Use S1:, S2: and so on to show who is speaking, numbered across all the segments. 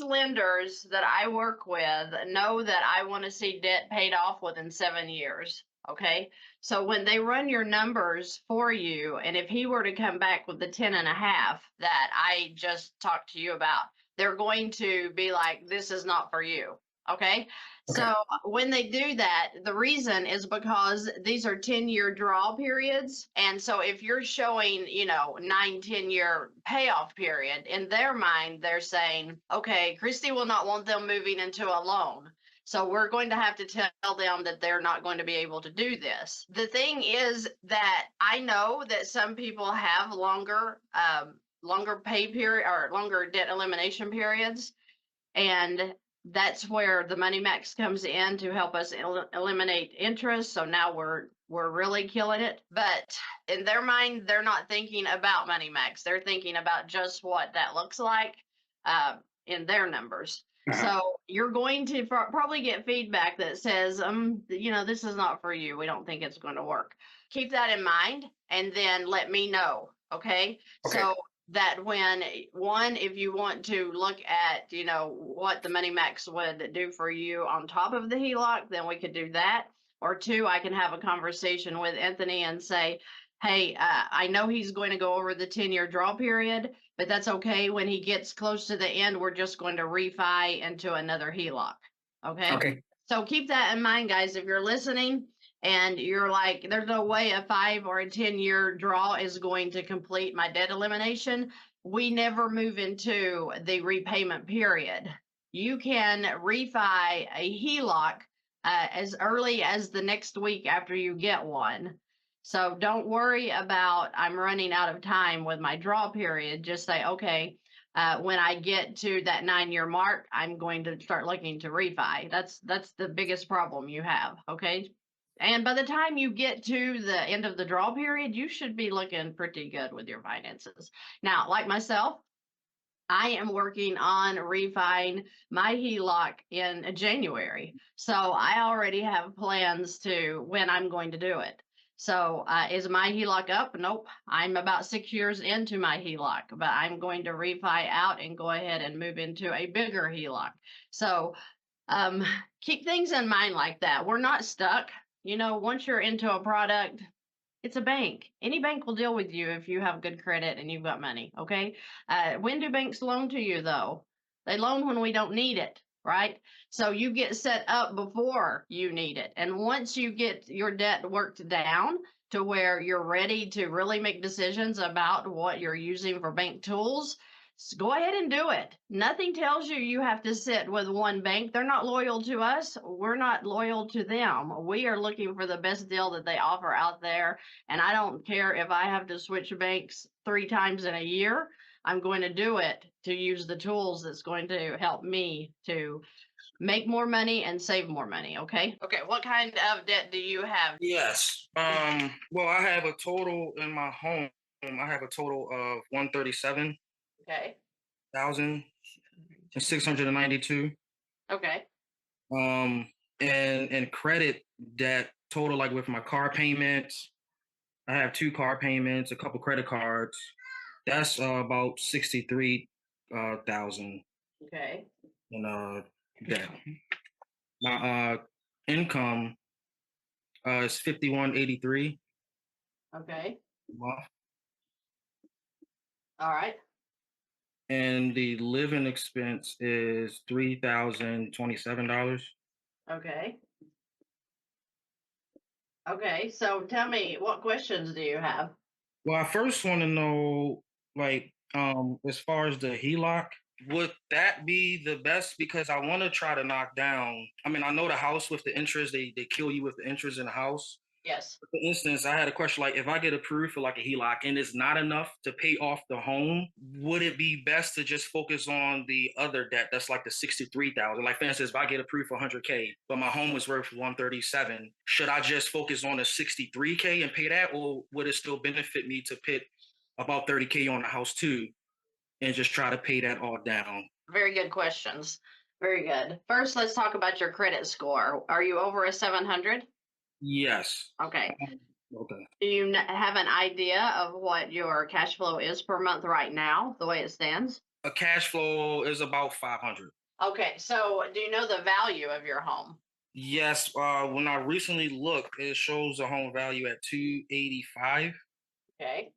S1: lenders that I work with know that I want to see debt paid off within 7 years. Okay. So when they run your numbers for you, and if he were to come back with the 10.5 that I just talked to you about, they're going to be like, this is not for you. Okay.
S2: Okay.
S1: So when they do that, the reason is because these are 10-year draw periods. And so if you're showing, 9, 10-year payoff period, in their mind, they're saying, okay, Christy will not want them moving into a loan. So we're going to have to tell them that they're not going to be able to do this. The thing is that I know that some people have longer pay period or longer debt elimination periods. And that's where the Money Max comes in to help us eliminate interest. So now we're really killing it. But in their mind, they're not thinking about Money Max. They're thinking about just what that looks like in their numbers. So you're going to probably get feedback that says, this is not for you. We don't think it's going to work. Keep that in mind and then let me know. Okay. So that if you want to look at, what the Money Max would do for you on top of the HELOC, then we could do that. Or two, I can have a conversation with Anthony and say, hey, I know he's going to go over the 10-year draw period, but that's okay. When he gets close to the end, we're just going to refi into another HELOC. Okay.
S2: Okay.
S1: So keep that in mind, guys. If you're listening and you're like, there's no way a 5 or a 10-year draw is going to complete my debt elimination, we never move into the repayment period. You can refi a HELOC as early as the next week after you get one. So don't worry about I'm running out of time with my draw period. Just say, okay, when I get to that 9-year mark, I'm going to start looking to refi. That's the biggest problem you have. Okay. And by the time you get to the end of the draw period, you should be looking pretty good with your finances. Now, like myself, I am working on refining my HELOC in January. So I already have plans to when I'm going to do it. So is my HELOC up? Nope. I'm about 6 years into my HELOC, but I'm going to refi out and go ahead and move into a bigger HELOC. So keep things in mind like that. We're not stuck. Once you're into a product, it's a bank. Any bank will deal with you if you have good credit and you've got money. Okay. When do banks loan to you though? They loan when we don't need it, right? So you get set up before you need it. And once you get your debt worked down to where you're ready to really make decisions about what you're using for bank tools, go ahead and do it. Nothing tells you have to sit with one bank. They're not loyal to us. We're not loyal to them. We are looking for the best deal that they offer out there. And I don't care if I have to switch banks 3 times in a year. I'm going to do it to use the tools that's going to help me to make more money and save more money. Okay. Okay. What kind of debt do you have?
S2: Yes. Well, I have a total in my home. I have a total of 137.
S1: Okay.
S2: 1,692.
S1: Okay.
S2: And credit debt total, like with my car payments, I have 2 car payments, a couple credit cards. That's about 63,000
S1: Okay.
S2: in debt. My income is 5183
S1: Okay.
S2: a month,
S1: All right.
S2: and the living expense is $3,027.
S1: Okay. Okay. So tell me, what questions do you have?
S2: Well, I first want to know, like, as far as the HELOC, would that be the best? Because I want to try to knock down. I mean, I know the house with the interest, they kill you with the interest in the house.
S1: Yes.
S2: For instance, I had a question like, if I get approved for like a HELOC and it's not enough to pay off the home, would it be best to just focus on the other debt that's like the 63,000? Like, for instance, if I get approved for 100K, but my home was worth 137, should I just focus on the 63K and pay that, or would it still benefit me to put about 30K on the house too and just try to pay that all down?
S1: Very good questions. Very good. First, let's talk about your credit score. Are you over a 700?
S2: Yes.
S1: Okay.
S2: Okay.
S1: Do you have an idea of what your cash flow is per month right now, the way it stands?
S2: A cash flow is about 500.
S1: Okay, so do you know the value of your home?
S2: Yes, when I recently looked, it shows a home value at 285.
S1: Okay.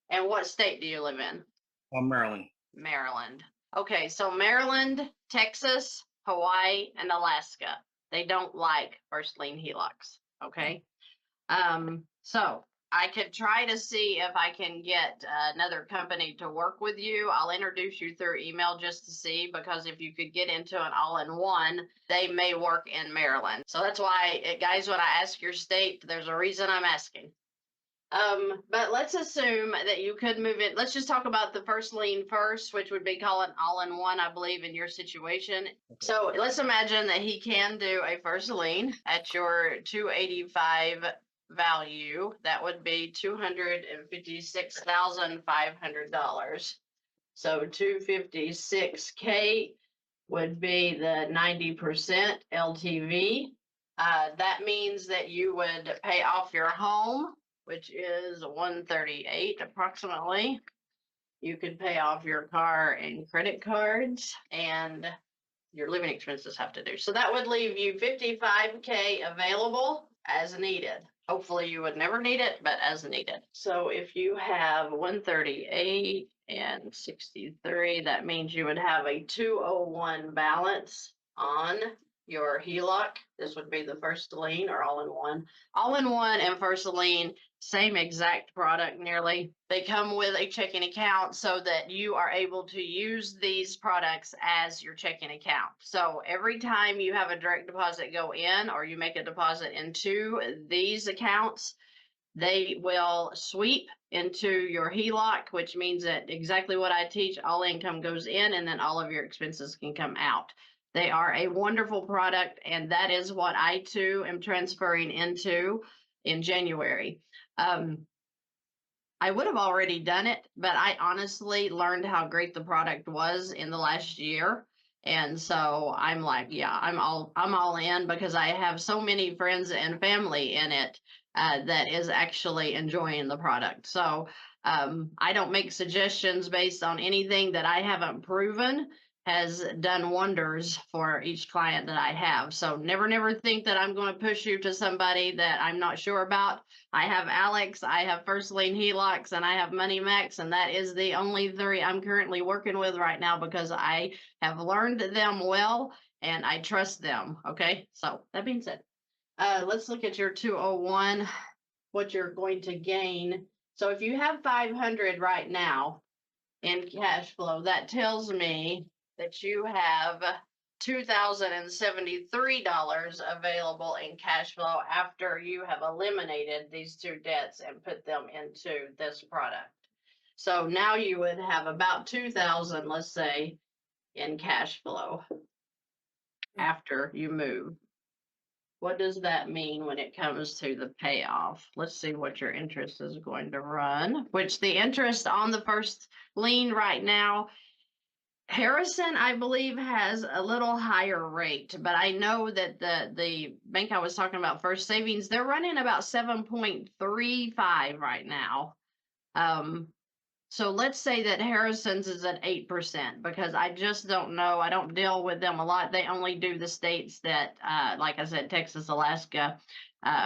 S1: And what state do you live in?
S2: Maryland.
S1: Maryland. Okay, so Maryland, Texas, Hawaii, and Alaska. They don't like first lien HELOCs. Okay. So I could try to see if I can get another company to work with you. I'll introduce you through email just to see, because if you could get into an all-in-one, they may work in Maryland. So that's why, guys, when I ask your state, there's a reason I'm asking. But let's assume that you could move it. Let's just talk about the first lien first, which would be called an all-in-one, I believe, in your situation. So let's imagine that he can do a first lien at your 285 value. That would be $256,500. So 256K would be the 90% LTV. That means that you would pay off your home, which is 138 approximately. You could pay off your car and credit cards, and your living expenses have to do. So that would leave you 55K available as needed. Hopefully you would never need it, but as needed. So if you have 138 and 63, that means you would have a 201 balance on your HELOC. This would be the first lien or all-in-one. All-in-one and first lien, same exact product nearly. They come with a checking account so that you are able to use these products as your checking account. So every time you have a direct deposit go in, or you make a deposit into these accounts, they will sweep into your HELOC, which means that exactly what I teach, all income goes in and then all of your expenses can come out. They are a wonderful product, and that is what I too am transferring into in January. I would have already done it, but I honestly learned how great the product was in the last year. And so I'm like, yeah, I'm all in, because I have so many friends and family in it that is actually enjoying the product. So I don't make suggestions based on anything that I haven't proven has done wonders for each client that I have. So never think that I'm going to push you to somebody that I'm not sure about. I have Alex, I have First Lien HELOCs, and I have Money Max, and that is the only three I'm currently working with right now, because I have learned them well and I trust them. Okay, so that being said, let's look at your 201, what you're going to gain. So if you have 500 right now in cash flow, that tells me that you have $2,073 available in cash flow after you have eliminated these two debts and put them into this product. So now you would have about 2,000, let's say, in cash flow after you move. What does that mean when it comes to the payoff? Let's see what your interest is going to run, which the interest on the first lien right now, Harrison, I believe, has a little higher rate, but I know that the bank I was talking about, First Savings, they're running about 7.35 right now. So let's say that Harrison's is at 8%, because I just don't know. I don't deal with them a lot. They only do the states that, like I said, Texas, Alaska,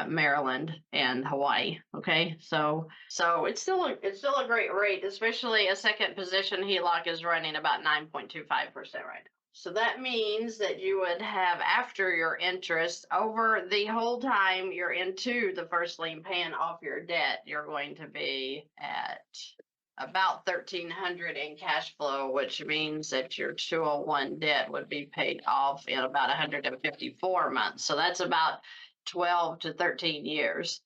S1: Maryland, and Hawaii. Okay, so it's still a great rate, especially a second position HELOC is running about 9.25% right now. So that means that you would have, after your interest, over the whole time you're into the first lien paying off your debt, you're going to be at about 1,300 in cash flow, which means that your 201 debt would be paid off in about 154 months. So that's about 12 to 13 years.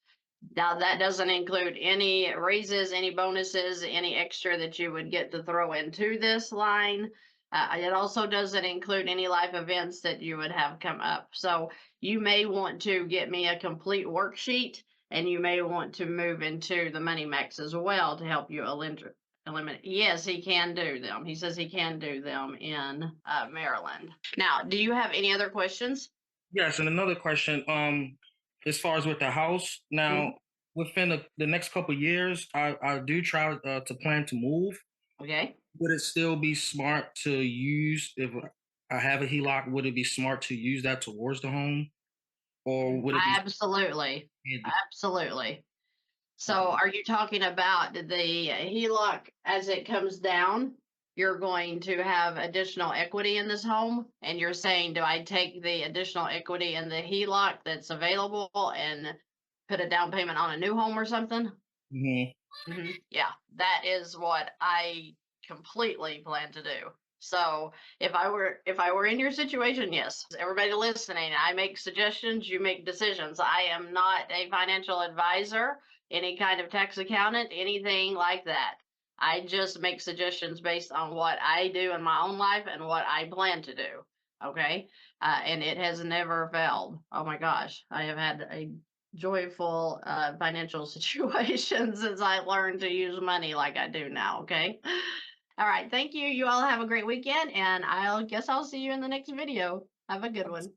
S1: Now that doesn't include any raises, any bonuses, any extra that you would get to throw into this line. It also doesn't include any life events that you would have come up. So you may want to get me a complete worksheet, and you may want to move into the Money Max as well to help you eliminate. Yes, he can do them. He says he can do them in Maryland. Now, do you have any other questions?
S2: Yes, and another question. As far as with the house, now within the next couple of years, I do try to plan to move.
S1: Okay.
S2: would it still be smart to use if I have a HELOC? Would it be smart to use that towards the home, or would it be
S1: Absolutely.
S2: handy?
S1: Absolutely. So
S2: Okay.
S1: are you talking about the HELOC as it comes down? You're going to have additional equity in this home, and you're saying, do I take the additional equity in the HELOC that's available and put a down payment on a new home or something?
S2: Hmm.
S1: Yeah, that is what I completely plan to do. So if I were in your situation, yes, everybody listening, I make suggestions, you make decisions. I am not a financial advisor, any kind of tax accountant, anything like that. I just make suggestions based on what I do in my own life and what I plan to do. Okay. And it has never failed. Oh my gosh. I have had a joyful financial situation since I learned to use money like I do now. Okay. All right. Thank you. You all have a great weekend, and I'll guess I'll see you in the next video. Have a good one.